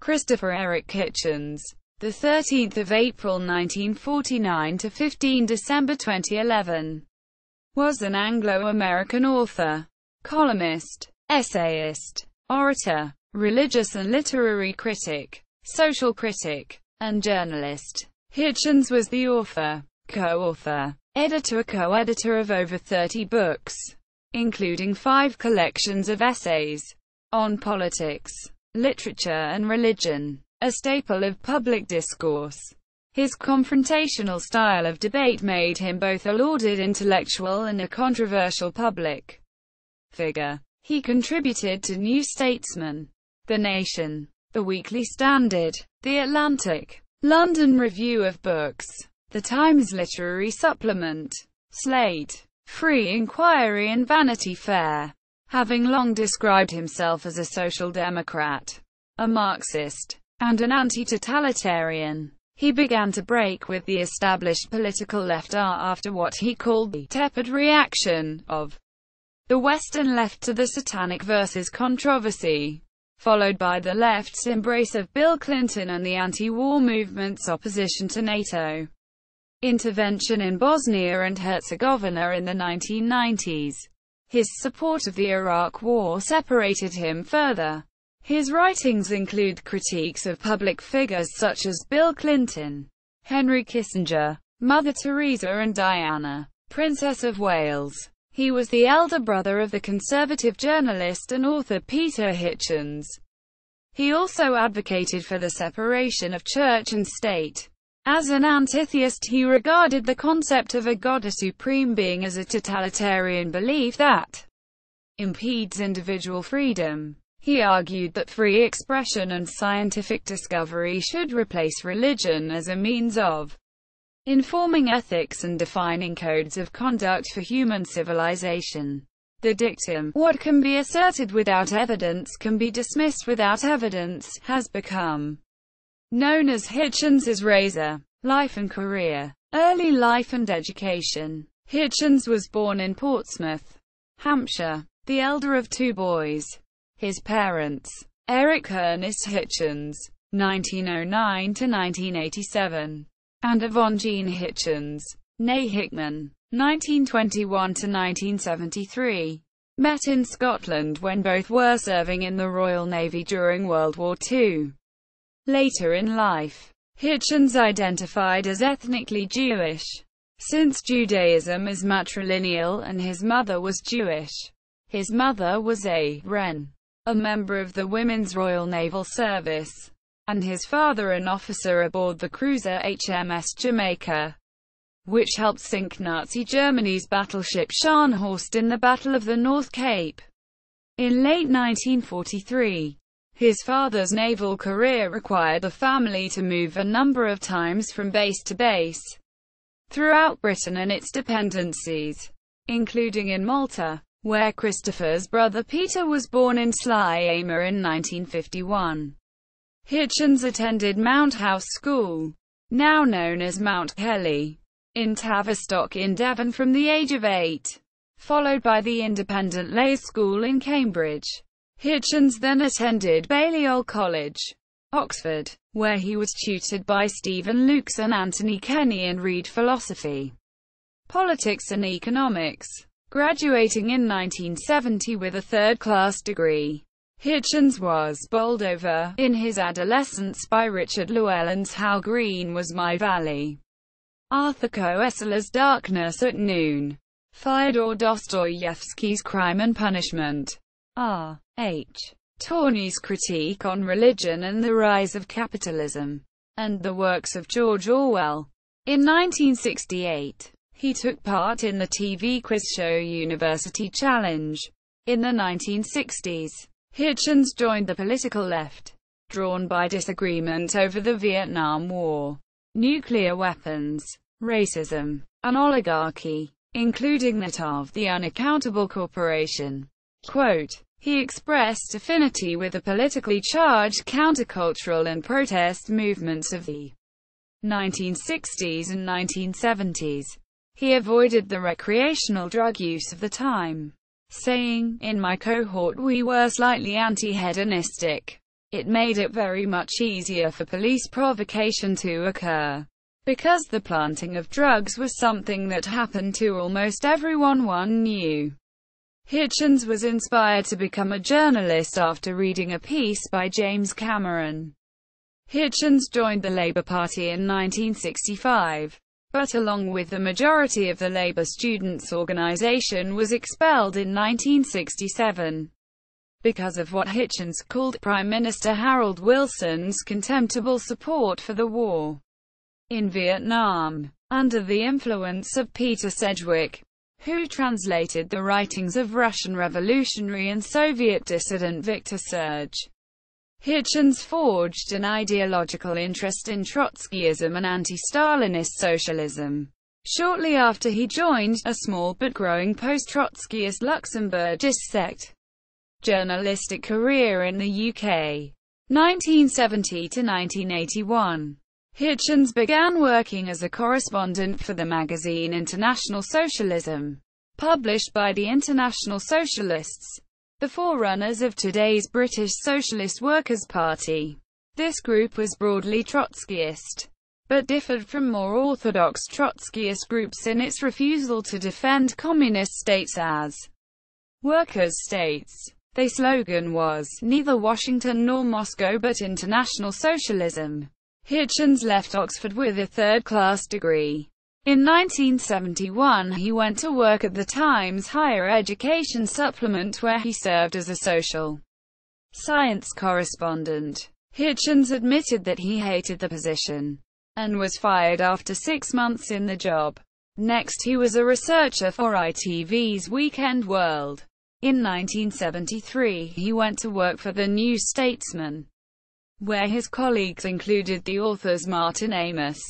Christopher Eric Hitchens, the 13th of April 1949 to 15 December 2011, was an Anglo-American author, columnist, essayist, orator, religious and literary critic, social critic, and journalist. Hitchens was the author, co-author, editor, co-editor of over 30 books, including 5 collections of essays on politics, literature and religion, a staple of public discourse. His confrontational style of debate made him both a lauded intellectual and a controversial public figure. He contributed to New Statesman, The Nation, The Weekly Standard, The Atlantic, London Review of Books, The Times Literary Supplement, Slate, Free Inquiry and Vanity Fair. Having long described himself as a social democrat, a Marxist, and an anti-totalitarian, he began to break with the established political left after what he called the tepid reaction of the Western left to the Satanic Verses controversy, followed by the left's embrace of Bill Clinton and the anti-war movement's opposition to NATO intervention in Bosnia and Herzegovina in the 1990s. His support of the Iraq War separated him further. His writings include critiques of public figures such as Bill Clinton, Henry Kissinger, Mother Teresa and Diana, Princess of Wales. He was the elder brother of the conservative journalist and author Peter Hitchens. He also advocated for the separation of church and state. As an anti-theist, he regarded the concept of a God, a supreme being, as a totalitarian belief that impedes individual freedom. He argued that free expression and scientific discovery should replace religion as a means of informing ethics and defining codes of conduct for human civilization. The dictum, "What can be asserted without evidence can be dismissed without evidence," has become known as Hitchens's razor. Life and career. Early life and education. Hitchens was born in Portsmouth, Hampshire, the elder of 2 boys. His parents, Eric Ernest Hitchens, 1909 to 1987, and Yvonne Jean Hitchens, née Hickman, 1921 to 1973, met in Scotland when both were serving in the Royal Navy during World War II. Later in life, Hitchens identified as ethnically Jewish, since Judaism is matrilineal and his mother was Jewish. His mother was a Wren, a member of the Women's Royal Naval Service, and his father an officer aboard the cruiser HMS Jamaica, which helped sink Nazi Germany's battleship Scharnhorst in the Battle of the North Cape in late 1943. His father's naval career required the family to move a number of times from base to base throughout Britain and its dependencies, including in Malta, where Christopher's brother Peter was born in Sliema in 1951. Hitchens attended Mount House School, now known as Mount Kelly, in Tavistock in Devon from the age of 8, followed by the independent lay school in Cambridge. Hitchens then attended Balliol College, Oxford, where he was tutored by Stephen Lukes and Anthony Kenny and read philosophy, politics and economics, graduating in 1970 with a third-class degree. Hitchens was bowled over, in his adolescence, by Richard Llewellyn's How Green Was My Valley, Arthur Koestler's Darkness at Noon, Fyodor Dostoevsky's Crime and Punishment, R. H. Tawney's Critique on Religion and the Rise of Capitalism, and the works of George Orwell. In 1968, he took part in the TV quiz show University Challenge. In the 1960s, Hitchens joined the political left, drawn by disagreement over the Vietnam War, nuclear weapons, racism, and oligarchy, including that of the unaccountable corporation. Quote, he expressed affinity with the politically charged countercultural and protest movements of the 1960s and 1970s. He avoided the recreational drug use of the time, saying, "In my cohort we were slightly anti-hedonistic. It made it very much easier for police provocation to occur, because the planting of drugs was something that happened to almost everyone one knew. Hitchens was inspired to become a journalist after reading a piece by James Cameron. Hitchens joined the Labour Party in 1965, but along with the majority of the Labour Students' Organisation was expelled in 1967. Because of what Hitchens called Prime Minister Harold Wilson's contemptible support for the war in Vietnam. Under the influence of Peter Sedgwick, who translated the writings of Russian revolutionary and Soviet dissident Viktor Serge, Hitchens forged an ideological interest in Trotskyism and anti-Stalinist socialism. Shortly after he joined a small but growing post-Trotskyist Luxembourgist sect, journalistic career in the UK. 1970 to 1981. Hitchens began working as a correspondent for the magazine International Socialism, published by the International Socialists, the forerunners of today's British Socialist Workers' Party. This group was broadly Trotskyist, but differed from more orthodox Trotskyist groups in its refusal to defend communist states as workers' states. Their slogan was, "Neither Washington nor Moscow but international socialism." Hitchens left Oxford with a third-class degree. In 1971 he went to work at the Times Higher Education Supplement, where he served as a social science correspondent. Hitchens admitted that he hated the position, and was fired after 6 months in the job. Next he was a researcher for ITV's Weekend World. In 1973 he went to work for the New Statesman, where his colleagues included the authors Martin Amis,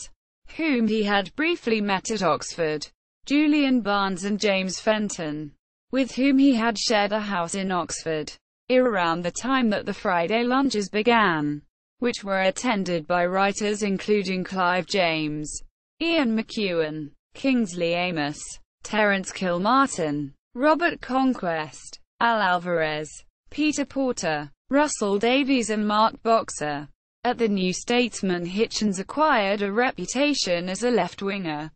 whom he had briefly met at Oxford, Julian Barnes and James Fenton, with whom he had shared a house in Oxford, around the time that the Friday lunches began, which were attended by writers including Clive James, Ian McEwan, Kingsley Amis, Terence Kilmartin, Robert Conquest, Al Alvarez, Peter Porter, Russell Davies and Mark Boxer. At the New Statesman, Hitchens acquired a reputation as a left-winger,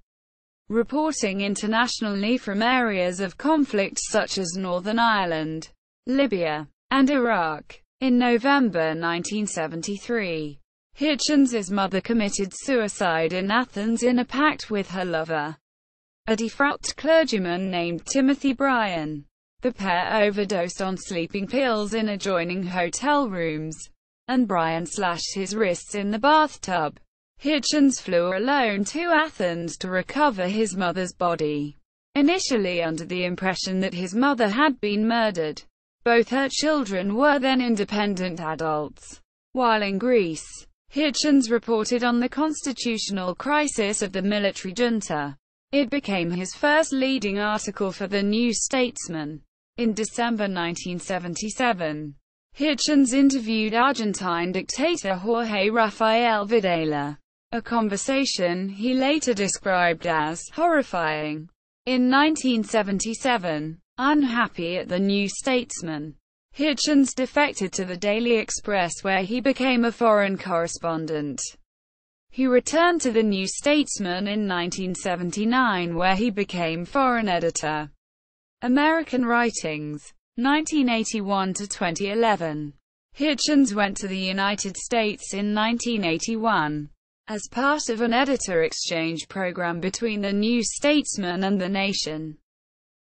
reporting internationally from areas of conflict such as Northern Ireland, Libya, and Iraq. In November 1973, Hitchens' mother committed suicide in Athens in a pact with her lover, a defrocked clergyman named Timothy Bryan. The pair overdosed on sleeping pills in adjoining hotel rooms, and Bryan slashed his wrists in the bathtub. Hitchens flew alone to Athens to recover his mother's body, initially under the impression that his mother had been murdered. Both her children were then independent adults. While in Greece, Hitchens reported on the constitutional crisis of the military junta. It became his first leading article for the New Statesman. In December 1977, Hitchens interviewed Argentine dictator Jorge Rafael Videla, a conversation he later described as horrifying. In 1977, unhappy at the New Statesman, Hitchens defected to the Daily Express, where he became a foreign correspondent. He returned to the New Statesman in 1979, where he became foreign editor. American Writings, 1981 to 2011. Hitchens went to the United States in 1981 as part of an editor exchange program between the New Statesman and The Nation.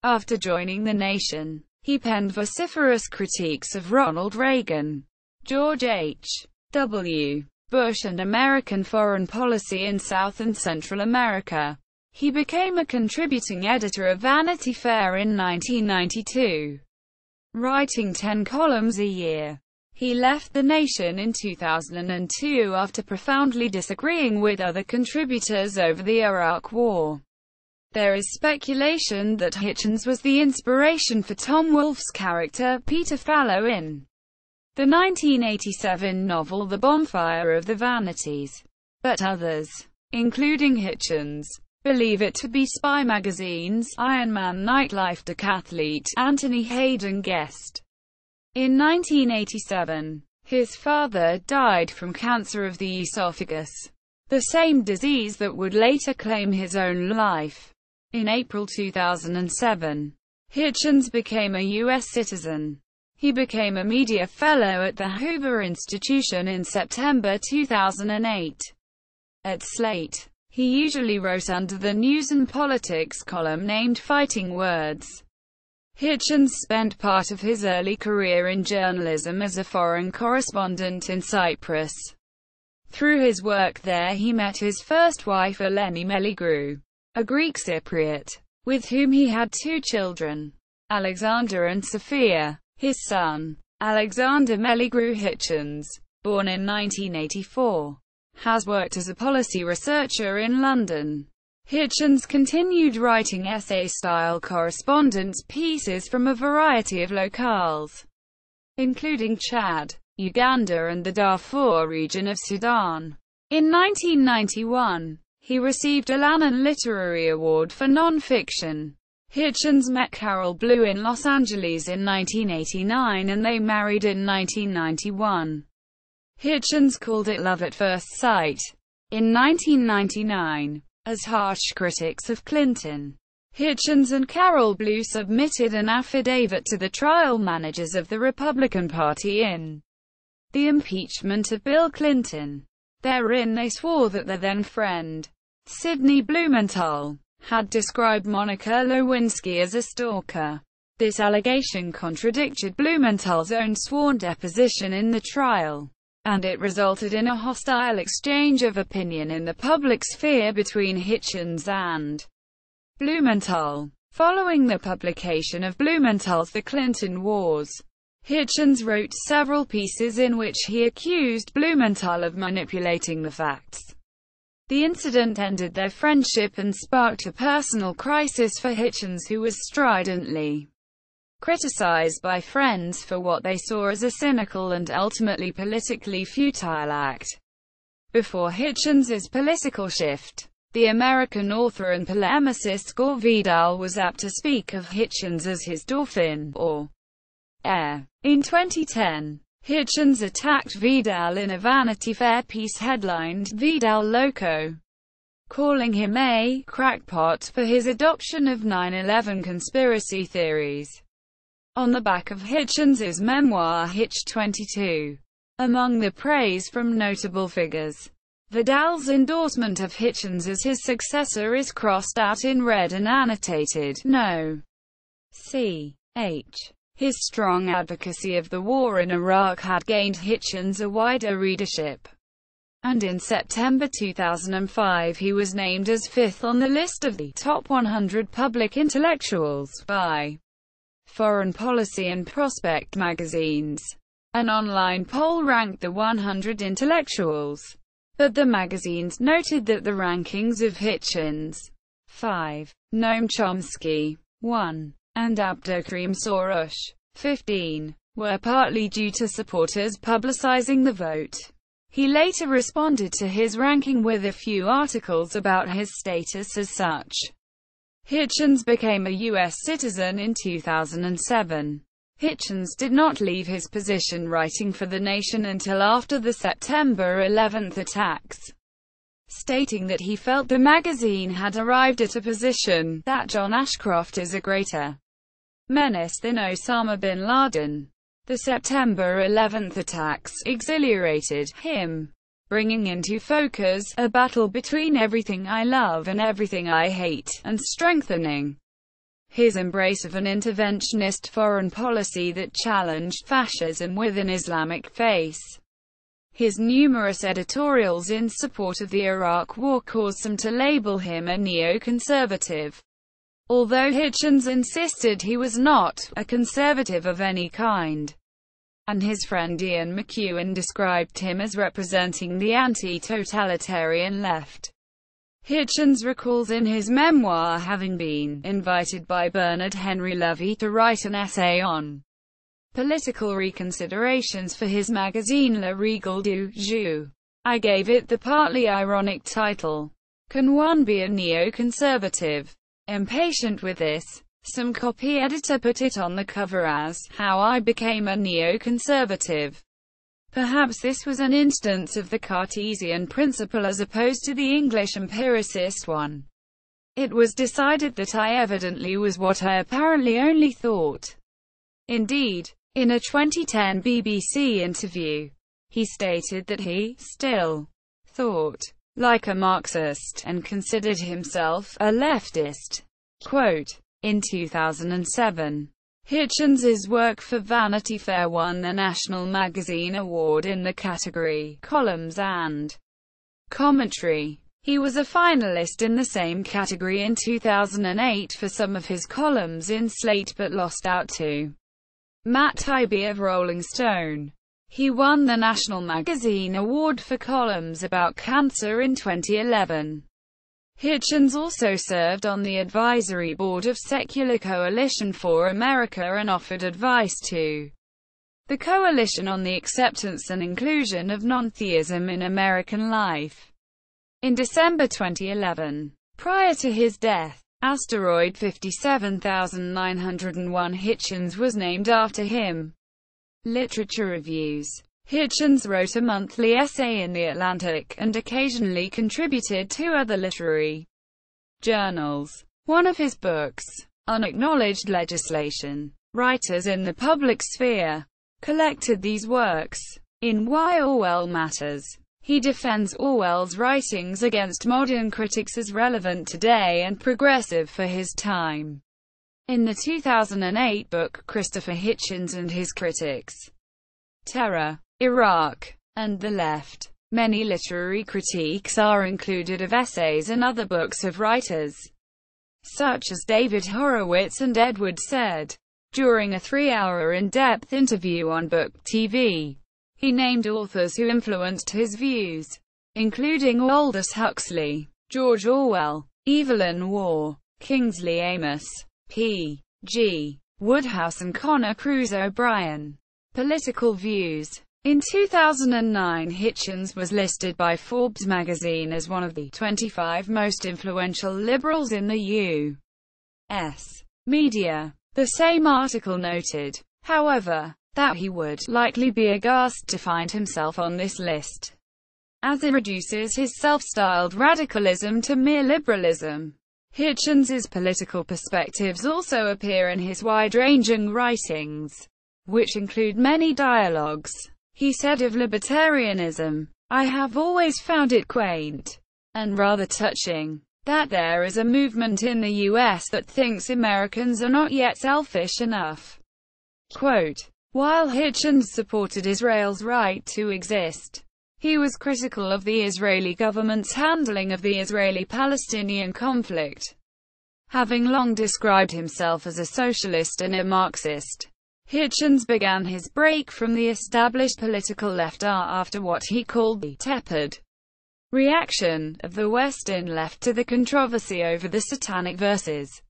After joining The Nation, he penned vociferous critiques of Ronald Reagan, George H.W. Bush and American foreign policy in South and Central America. He became a contributing editor of Vanity Fair in 1992, writing 10 columns a year. He left The Nation in 2002 after profoundly disagreeing with other contributors over the Iraq War. There is speculation that Hitchens was the inspiration for Tom Wolfe's character, Peter Fallow, in the 1987 novel The Bonfire of the Vanities, but others, including Hitchens, believe it to be Spy Magazine's Iron Man nightlife decathlete, Anthony Hayden Guest. In 1987, His father died from cancer of the esophagus, the same disease that would later claim his own life. In April 2007, Hitchens became a U.S. citizen. He became a media fellow at the Hoover Institution in September 2008. At Slate, he usually wrote under the news and politics column named Fighting Words. Hitchens spent part of his early career in journalism as a foreign correspondent in Cyprus. Through his work there he met his first wife Eleni Meligru, a Greek Cypriot, with whom he had 2 children, Alexander and Sophia. His son, Alexander Meligru Hitchens, born in 1984, has worked as a policy researcher in London. Hitchens continued writing essay-style correspondence pieces from a variety of locales, including Chad, Uganda and the Darfur region of Sudan. In 1991, he received a Lannan Literary Award for non-fiction. Hitchens met Carol Blue in Los Angeles in 1989 and they married in 1991. Hitchens called it love at first sight. In 1999, as harsh critics of Clinton, Hitchens and Carol Blue submitted an affidavit to the trial managers of the Republican Party in the impeachment of Bill Clinton. Therein they swore that their then-friend, Sidney Blumenthal, had described Monica Lewinsky as a stalker. This allegation contradicted Blumenthal's own sworn deposition in the trial, and it resulted in a hostile exchange of opinion in the public sphere between Hitchens and Blumenthal. Following the publication of Blumenthal's The Clinton Wars, Hitchens wrote several pieces in which he accused Blumenthal of manipulating the facts. The incident ended their friendship and sparked a personal crisis for Hitchens, who was stridently criticized by friends for what they saw as a cynical and ultimately politically futile act. Before Hitchens's political shift, the American author and polemicist Gore Vidal was apt to speak of Hitchens as his dauphin, or heir. In 2010, Hitchens attacked Vidal in a Vanity Fair piece headlined "Vidal Loco," calling him a crackpot for his adoption of 9/11 conspiracy theories. On the back of Hitchens's memoir Hitch 22, among the praise from notable figures, Vidal's endorsement of Hitchens as his successor is crossed out in red and annotated "No. Ch." His strong advocacy of the war in Iraq had gained Hitchens a wider readership, and in September 2005 he was named as 5th on the list of the top 100 public intellectuals by Foreign Policy and Prospect magazines. An online poll ranked the 100 intellectuals, but the magazines noted that the rankings of Hitchens 5, Noam Chomsky 1, and Abdolkarim Soros 15, were partly due to supporters publicizing the vote. He later responded to his ranking with a few articles about his status as such. Hitchens became a U.S. citizen in 2007. Hitchens did not leave his position writing for The Nation until after the September 11 attacks, stating that he felt the magazine had arrived at a position that John Ashcroft is a greater menace than Osama bin Laden. The September 11 attacks exhilarated him, bringing into focus a battle between everything I love and everything I hate, and strengthening his embrace of an interventionist foreign policy that challenged fascism with an Islamic face. His numerous editorials in support of the Iraq War caused some to label him a neoconservative, although Hitchens insisted he was not a conservative of any kind, and his friend Ian McEwan described him as representing the anti-totalitarian left. Hitchens recalls in his memoir having been invited by Bernard Henry Levy to write an essay on political reconsiderations for his magazine Le Régal du Jour. I gave it the partly ironic title, "Can One Be a Neoconservative?" Impatient with this, some copy editor put it on the cover as "How I Became a Neoconservative." Perhaps this was an instance of the Cartesian principle as opposed to the English empiricist one. It was decided that I evidently was what I apparently only thought. Indeed, in a 2010 BBC interview, he stated that he still thought like a Marxist and considered himself a leftist. Quote, in 2007, Hitchens's work for Vanity Fair won the National Magazine Award in the category Columns and Commentary. He was a finalist in the same category in 2008 for some of his columns in Slate but lost out to Matt Taibbi of Rolling Stone. He won the National Magazine Award for columns about cancer in 2011. Hitchens also served on the advisory board of Secular Coalition for America and offered advice to the coalition on the acceptance and inclusion of non-theism in American life. In December 2011, prior to his death, asteroid 57901 Hitchens was named after him. Literature reviews. Hitchens wrote a monthly essay in The Atlantic, and occasionally contributed to other literary journals. One of his books, Unacknowledged Legislation, Writers in the Public Sphere, collected these works. In Why Orwell Matters, he defends Orwell's writings against modern critics as relevant today and progressive for his time. In the 2008 book Christopher Hitchens and His Critics, Terror, Iraq, and the Left, many literary critiques are included of essays and other books of writers such as David Horowitz and Edward Said. During a 3-hour in-depth interview on Book TV, he named authors who influenced his views, including Aldous Huxley, George Orwell, Evelyn Waugh, Kingsley Amis, P.G. Wodehouse and Conor Cruise O'Brien. Political views. In 2009, Hitchens was listed by Forbes magazine as one of the 25 most influential liberals in the U.S. media. The same article noted, however, that he would likely be aghast to find himself on this list, as it reduces his self-styled radicalism to mere liberalism. Hitchens's political perspectives also appear in his wide-ranging writings, which include many dialogues. He said of libertarianism, "I have always found it quaint and rather touching that there is a movement in the U.S. that thinks Americans are not yet selfish enough." Quote, while Hitchens supported Israel's right to exist, he was critical of the Israeli government's handling of the Israeli-Palestinian conflict. Having long described himself as a socialist and a Marxist, Hitchens began his break from the established political left after what he called the tepid reaction of the Western left to the controversy over the Satanic Verses,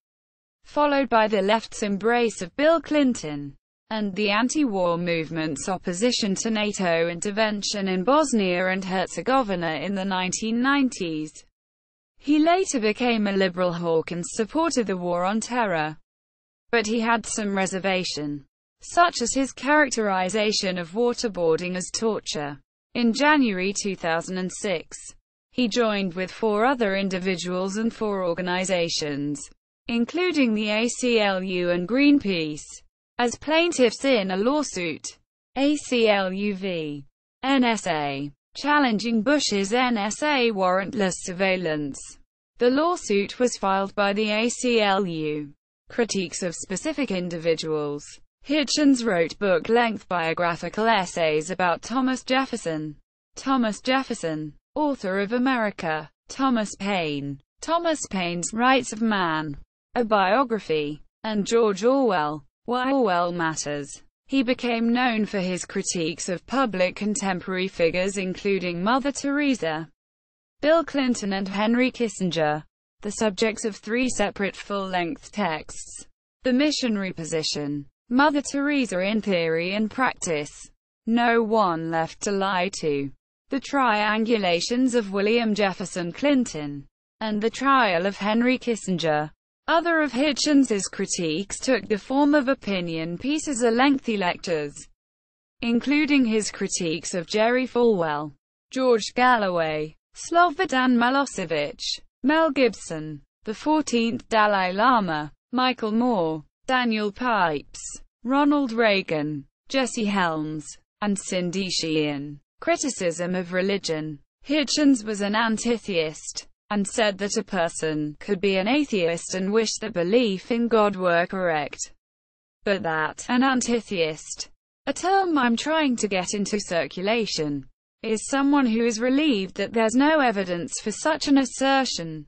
followed by the left's embrace of Bill Clinton and the anti-war movement's opposition to NATO intervention in Bosnia and Herzegovina in the 1990s. He later became a liberal hawk and supported the war on terror, but he had some reservation, such as his characterization of waterboarding as torture. In January 2006, he joined with 4 other individuals and 4 organizations, including the ACLU and Greenpeace, as plaintiffs in a lawsuit, ACLU v. NSA, challenging Bush's NSA warrantless surveillance. The lawsuit was filed by the ACLU. Critiques of specific individuals. Hitchens wrote book-length biographical essays about Thomas Jefferson, author of America, Thomas Paine, Thomas Paine's Rights of Man, a biography, and George Orwell, Why Orwell Matters. He became known for his critiques of public contemporary figures including Mother Teresa, Bill Clinton and Henry Kissinger, the subjects of 3 separate full-length texts: The Missionary Position, Mother Teresa in Theory and Practice, No One Left to Lie to, The Triangulations of William Jefferson Clinton, and The Trial of Henry Kissinger. Other of Hitchens's critiques took the form of opinion pieces or lengthy lectures. including his critiques of Jerry Falwell, George Galloway, Slobodan Milosevic, Mel Gibson, the 14th Dalai Lama, Michael Moore, Daniel Pipes, Ronald Reagan, Jesse Helms, and Cindy Sheehan. Criticism of religion. Hitchens was an anti-theist, and said that a person could be an atheist and wish that belief in God were correct, but that an anti-theist, a term I'm trying to get into circulation, is someone who is relieved that there's no evidence for such an assertion.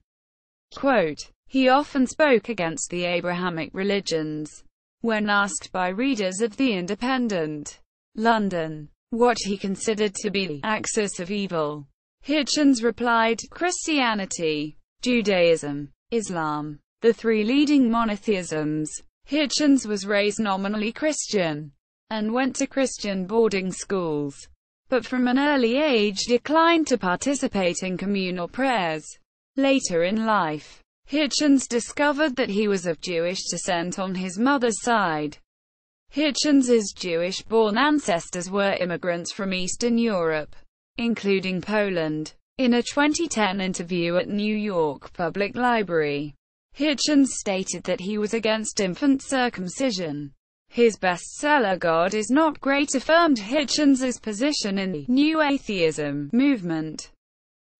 Quote, he often spoke against the Abrahamic religions. When asked by readers of The Independent, London, what he considered to be the axis of evil, Hitchens replied, Christianity, Judaism, Islam, the three leading monotheisms. Hitchens was raised nominally Christian, and went to Christian boarding schools, but from an early age declined to participate in communal prayers. Later in life, Hitchens discovered that he was of Jewish descent on his mother's side. Hitchens's Jewish-born ancestors were immigrants from Eastern Europe, including Poland. In a 2010 interview at New York Public Library, Hitchens stated that he was against infant circumcision. His bestseller God Is Not Great affirmed Hitchens's position in the New Atheism movement,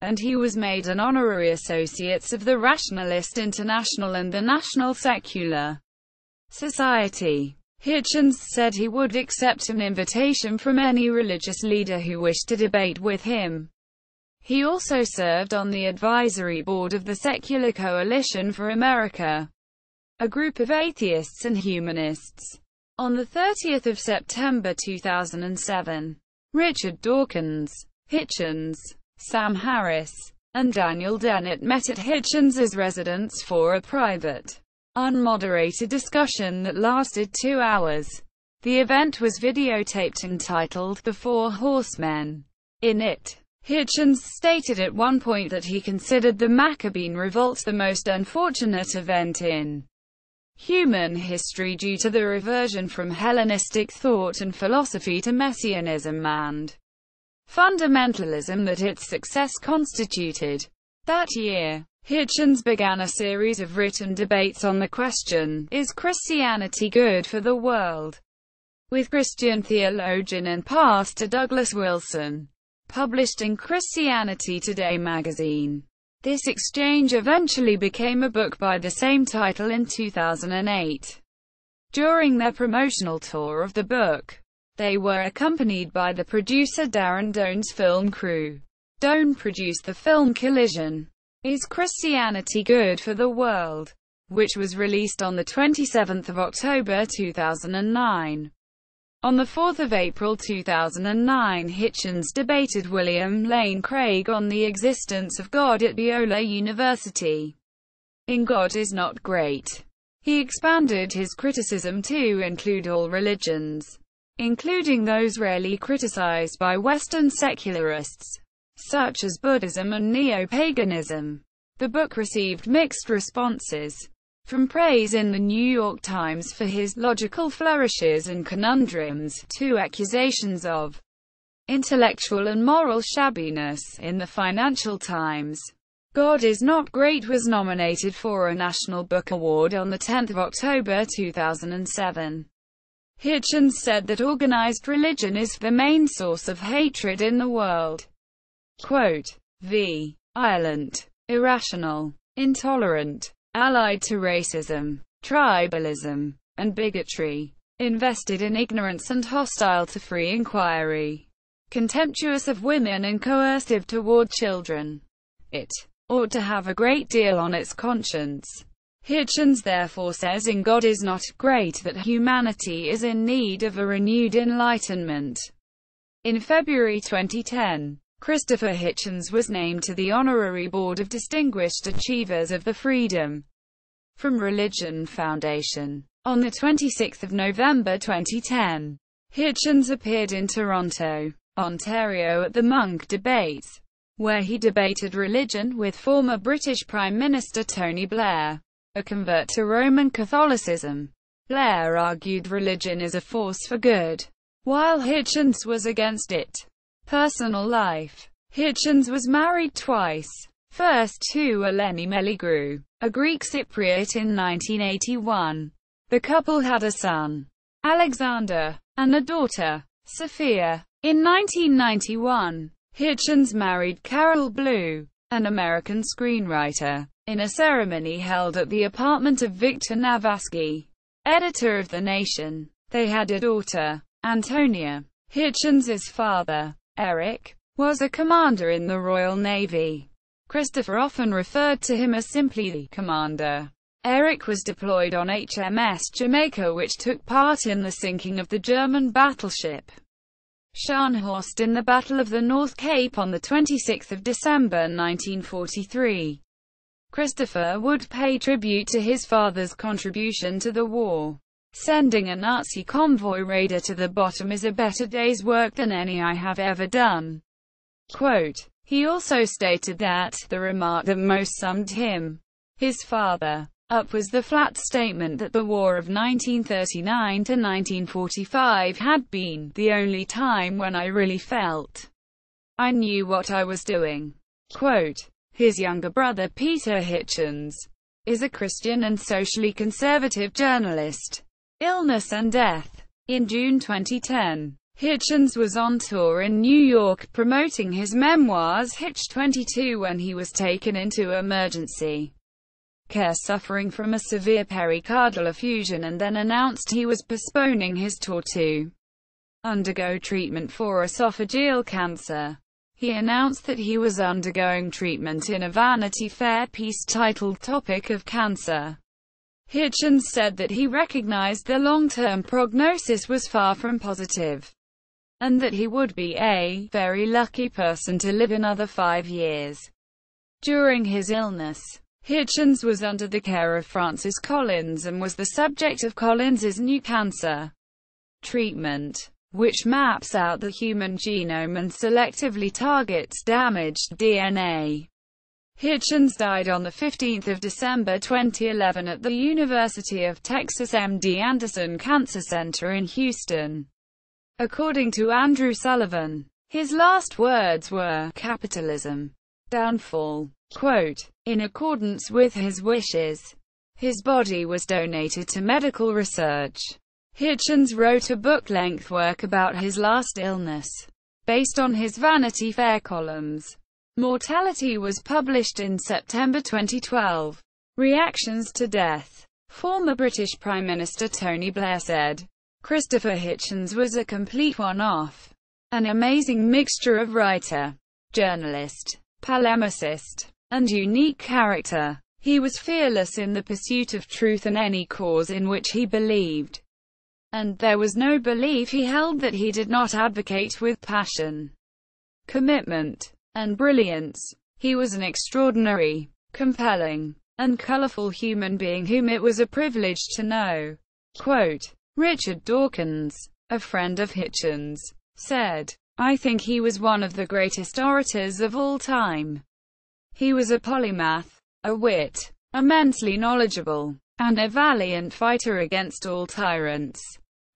and he was made an honorary associate of the Rationalist International and the National Secular Society. Hitchens said he would accept an invitation from any religious leader who wished to debate with him. He also served on the advisory board of the Secular Coalition for America, a group of atheists and humanists. On 30 September 2007, Richard Dawkins, Hitchens, Sam Harris, and Daniel Dennett met at Hitchens's residence for a private, unmoderated discussion that lasted 2 hours. The event was videotaped and titled The Four Horsemen. In it, Hitchens stated at one point that he considered the Maccabean Revolt the most unfortunate event in human history due to the reversion from Hellenistic thought and philosophy to Messianism and fundamentalism that its success constituted. That year, Hitchens began a series of written debates on the question, is Christianity good for the world? With Christian theologian and pastor Douglas Wilson, published in Christianity Today magazine. This exchange eventually became a book by the same title in 2008. During their promotional tour of the book, they were accompanied by the producer Darren Doan's film crew. Doan produced the film Collision, Is Christianity Good for the World?, which was released on 27 October 2009. On 4 April 2009, Hitchens debated William Lane Craig on the existence of God at Biola University. In God Is Not Great, he expanded his criticism to include all religions, including those rarely criticized by Western secularists, such as Buddhism and neo-paganism. The book received mixed responses, from praise in the New York Times for his logical flourishes and conundrums, to accusations of intellectual and moral shabbiness in the Financial Times. God Is Not Great was nominated for a National Book Award on 10 October 2007. Hitchens said that organized religion is the main source of hatred in the world. Quote, violent, irrational, intolerant, allied to racism, tribalism, and bigotry, invested in ignorance and hostile to free inquiry, contemptuous of women and coercive toward children. It ought to have a great deal on its conscience. Hitchens therefore says in God Is Not Great that humanity is in need of a renewed enlightenment. In February 2010, Christopher Hitchens was named to the Honorary Board of Distinguished Achievers of the Freedom from Religion Foundation. On 26 November 2010, Hitchens appeared in Toronto, Ontario at the Monk Debates, where he debated religion with former British Prime Minister Tony Blair, a convert to Roman Catholicism. Blair argued religion is a force for good, while Hitchens was against it. Personal life. Hitchens was married twice. First to Eleni Meligru, a Greek Cypriot, in 1981. The couple had a son, Alexander, and a daughter, Sophia. In 1991, Hitchens married Carol Blue, an American screenwriter, in a ceremony held at the apartment of Victor Navasky, editor of The Nation. They had a daughter, Antonia. Hitchens's father, Eric, was a commander in the Royal Navy. Christopher often referred to him as simply the commander. Eric was deployed on HMS Jamaica, which took part in the sinking of the German battleship Scharnhorst in the Battle of the North Cape on 26 December 1943. Christopher would pay tribute to his father's contribution to the war. Sending a Nazi convoy raider to the bottom is a better day's work than any I have ever done. Quote. He also stated that the remark that most summed him, his father, up was the flat statement that the war of 1939 to 1945 had been the only time when I really felt I knew what I was doing. Quote. His younger brother Peter Hitchens is a Christian and socially conservative journalist. Illness and death. In June 2010, Hitchens was on tour in New York promoting his memoirs Hitch 22 when he was taken into emergency care suffering from a severe pericardial effusion, and then announced he was postponing his tour to undergo treatment for esophageal cancer. He announced that he was undergoing treatment in a Vanity Fair piece titled "Topic of Cancer." Hitchens said that he recognized the long-term prognosis was far from positive, and that he would be a very lucky person to live another 5 years. During his illness, Hitchens was under the care of Francis Collins and was the subject of Collins's new cancer treatment, which maps out the human genome and selectively targets damaged DNA. Hitchens died on 15 December 2011 at the University of Texas MD Anderson Cancer Center in Houston. According to Andrew Sullivan, his last words were, "Capitalism. Downfall." Quote, in accordance with his wishes, his body was donated to medical research. Hitchens wrote a book-length work about his last illness, based on his Vanity Fair columns. Mortality was published in September 2012. Reactions to death. Former British Prime Minister Tony Blair said, Christopher Hitchens was a complete one-off. An amazing mixture of writer, journalist, polemicist, and unique character. He was fearless in the pursuit of truth and any cause in which he believed. And there was no belief he held that he did not advocate with passion, commitment, and brilliance. He was an extraordinary, compelling, and colorful human being whom it was a privilege to know. Quote, Richard Dawkins, a friend of Hitchens, said, I think he was one of the greatest orators of all time. He was a polymath, a wit, immensely knowledgeable, and a valiant fighter against all tyrants,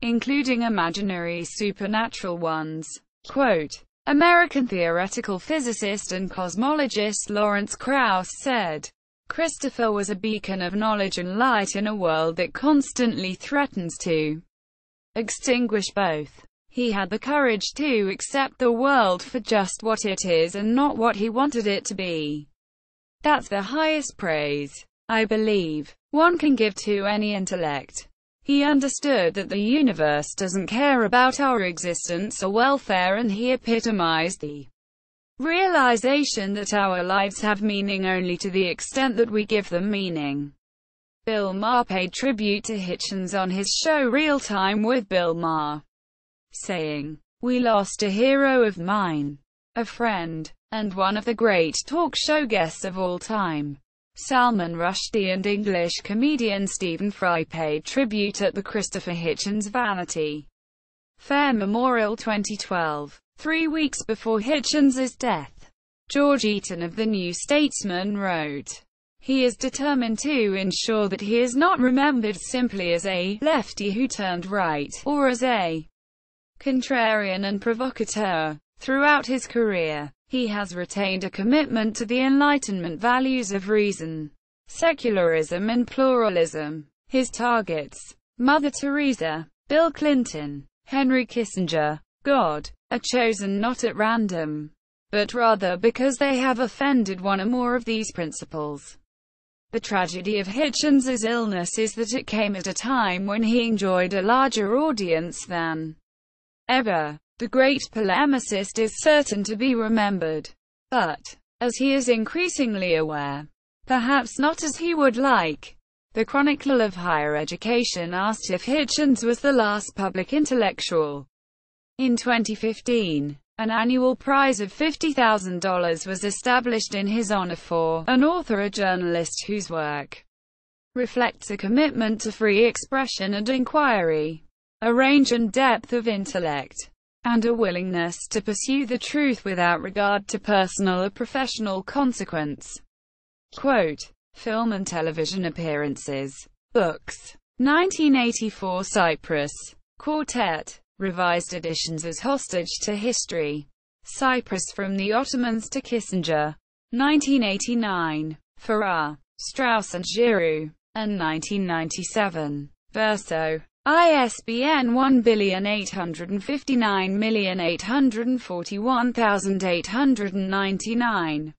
including imaginary supernatural ones. Quote, American theoretical physicist and cosmologist Lawrence Krauss said, Christopher was a beacon of knowledge and light in a world that constantly threatens to extinguish both. He had the courage to accept the world for just what it is and not what he wanted it to be. That's the highest praise, I believe, one can give to any intellect. He understood that the universe doesn't care about our existence or welfare, and he epitomized the realization that our lives have meaning only to the extent that we give them meaning. Bill Maher paid tribute to Hitchens on his show Real Time with Bill Maher, saying, We lost a hero of mine, a friend, and one of the great talk show guests of all time. Salman Rushdie and English comedian Stephen Fry paid tribute at the Christopher Hitchens Vanity Fair Memorial 2012. 3 weeks before Hitchens's death, George Eaton of the New Statesman wrote, He is determined to ensure that he is not remembered simply as a lefty who turned right, or as a contrarian and provocateur. Throughout his career, he has retained a commitment to the Enlightenment values of reason, secularism and pluralism. His targets: Mother Teresa, Bill Clinton, Henry Kissinger, God, are chosen not at random, but rather because they have offended one or more of these principles. The tragedy of Hitchens's illness is that it came at a time when he enjoyed a larger audience than ever. The great polemicist is certain to be remembered, but, as he is increasingly aware, perhaps not as he would like. The Chronicle of Higher Education asked if Hitchens was the last public intellectual. In 2015, an annual prize of $50,000 was established in his honor for an author or journalist whose work reflects a commitment to free expression and inquiry, a range and depth of intellect, and a willingness to pursue the truth without regard to personal or professional consequence. Quote, film and television appearances. Books. 1984 Cyprus. Quartet. Revised editions as Hostage to History. Cyprus from the Ottomans to Kissinger. 1989. Farrar, Straus and Giroux. And 1997. Verso. ISBN 1,859,841,899.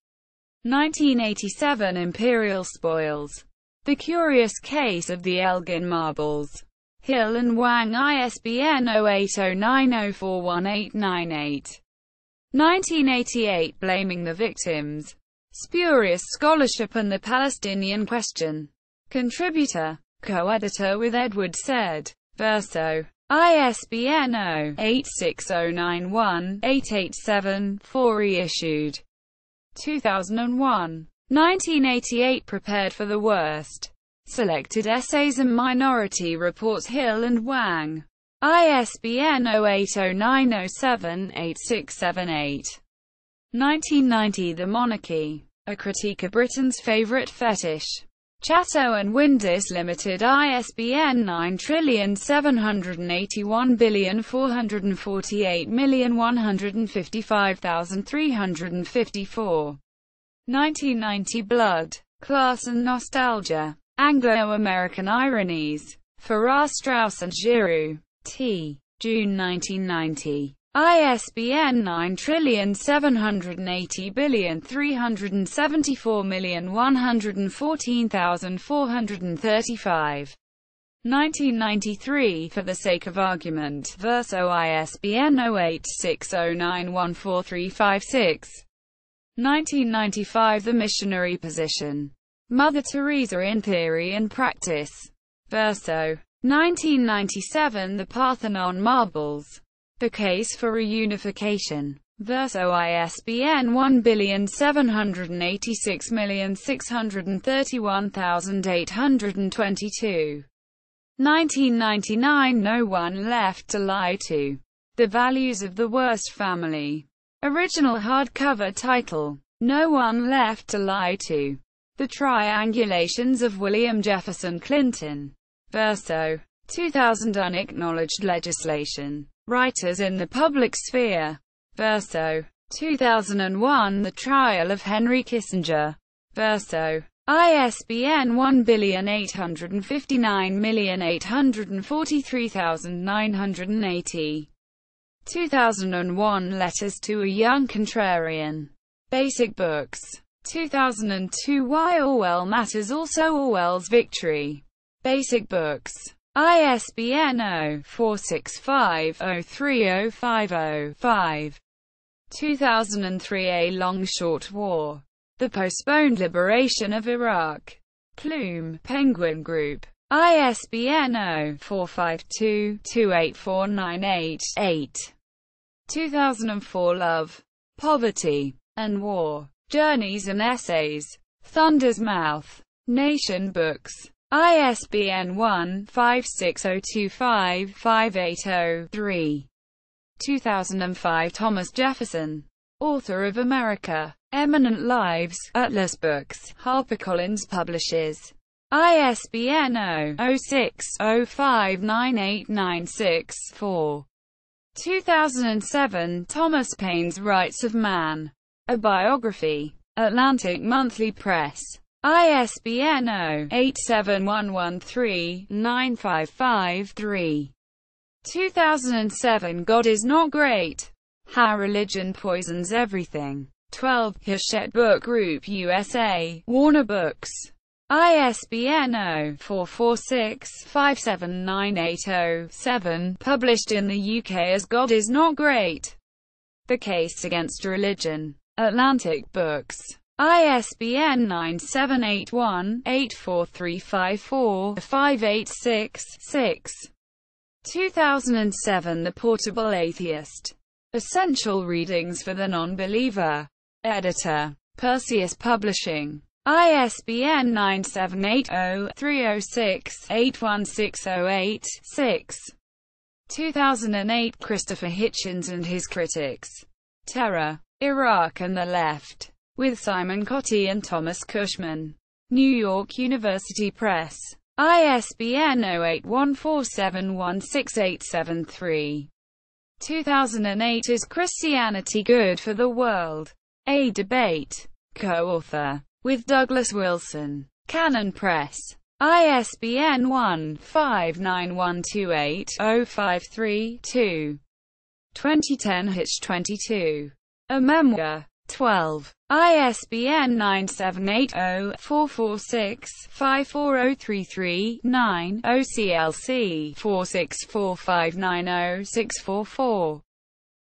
1987 Imperial Spoils. The Curious Case of the Elgin Marbles. Hill and Wang, ISBN 0809041898. 1988 Blaming the Victims. Spurious Scholarship and the Palestinian Question. Contributor, co-editor with Edward Said. Verso. ISBN 0-86091-887-4 reissued. 2001. 1988 Prepared for the Worst. Selected Essays and Minority Reports Hill and Wang. ISBN 0809078678. 1990 The Monarchy. A Critique of Britain's Favourite Fetish. Chatto and Windus Limited, ISBN 9781448155354. 1990 Blood, Class and Nostalgia. Anglo-American Ironies. Farrar, Straus and Giroux. T. June 1990. ISBN 9780374114435. 1993 For the Sake of Argument. Verso ISBN 0860914356. 1995 The Missionary Position. Mother Teresa in Theory and Practice. Verso. 1997 The Parthenon Marbles. The Case for Reunification. Verso ISBN 1,786,631,822. 1999 No One Left to Lie to. The Values of the Worst Family. Original hardcover title. No One Left to Lie to. The Triangulations of William Jefferson Clinton. Verso. 2000 Unacknowledged Legislation. Writers in the Public Sphere. Verso. 2001 The Trial of Henry Kissinger. Verso. ISBN 1,859,843,980. 2001 Letters to a Young Contrarian. Basic Books. 2002 Why Orwell Matters, also Orwell's Victory. Basic Books. ISBN 0-465-03050-5. 2003 A Long Short War. The Postponed Liberation of Iraq. Plume, Penguin Group. ISBN 0-452-28498-8. 2004 Love, Poverty, and War. Journeys and Essays. Thunder's Mouth. Nation Books. ISBN 1-56025-580-3. 2005 Thomas Jefferson. Author of America. Eminent Lives. Atlas Books. HarperCollins publishes. ISBN 0-06-059896-4. 2007, Thomas Paine's Rights of Man. A Biography. Atlantic Monthly Press. ISBN 0-87113-955-3. 2007, God is Not Great. How Religion Poisons Everything. 12. Hachette Book Group USA, Warner Books. ISBN 0-446-57980-7, published in the UK as God is Not Great. The Case Against Religion. Atlantic Books. ISBN 978-1-84354-586-6. 2007, The Portable Atheist. Essential Readings for the Non-Believer. Editor. Perseus Publishing. ISBN 978-0-306-81608-6. 2008, Christopher Hitchens and His Critics. Terror, Iraq and the Left. With Simon Cottee and Thomas Cushman. New York University Press. ISBN 0814716873. 2008, Is Christianity Good for the World? A Debate. Co-author. With Douglas Wilson. Canon Press. ISBN 1-59128-053-2. 2010, Hitch 22. A Memoir. 12. ISBN 978-0-446-54033-9, OCLC 464590-644.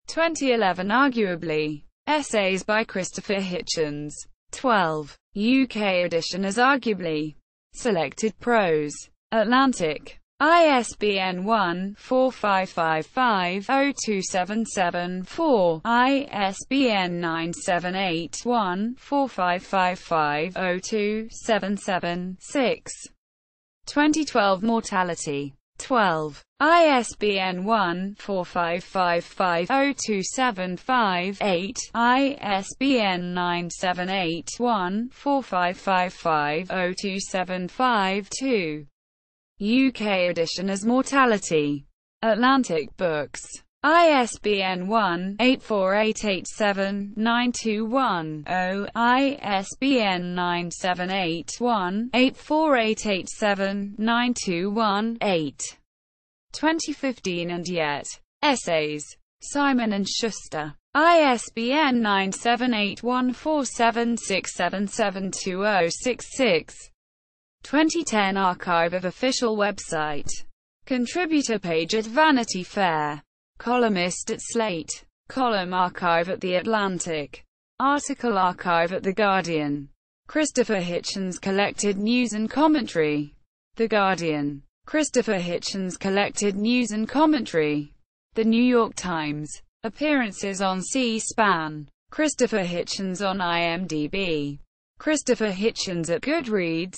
2011, Arguably. Essays by Christopher Hitchens. 12. UK edition as Arguably. Selected Prose. Atlantic. ISBN 1-4555-02774, ISBN 978-1-4555-02776. 2012, Mortality. 12. ISBN 1-4555-02758, ISBN 978-1-4555-02752. UK edition as Mortality. Atlantic Books. ISBN 1-84887-921-0, ISBN 978-1-84887-921-8. 2015, And Yet. Essays. Simon and Schuster. ISBN 978-1476772-066. 2010, Archive of Official Website. Contributor page at Vanity Fair. Columnist at Slate. Column archive at The Atlantic. Article archive at The Guardian. Christopher Hitchens collected news and commentary. The Guardian. Christopher Hitchens collected news and commentary. The New York Times. Appearances on C-SPAN. Christopher Hitchens on IMDb. Christopher Hitchens at Goodreads.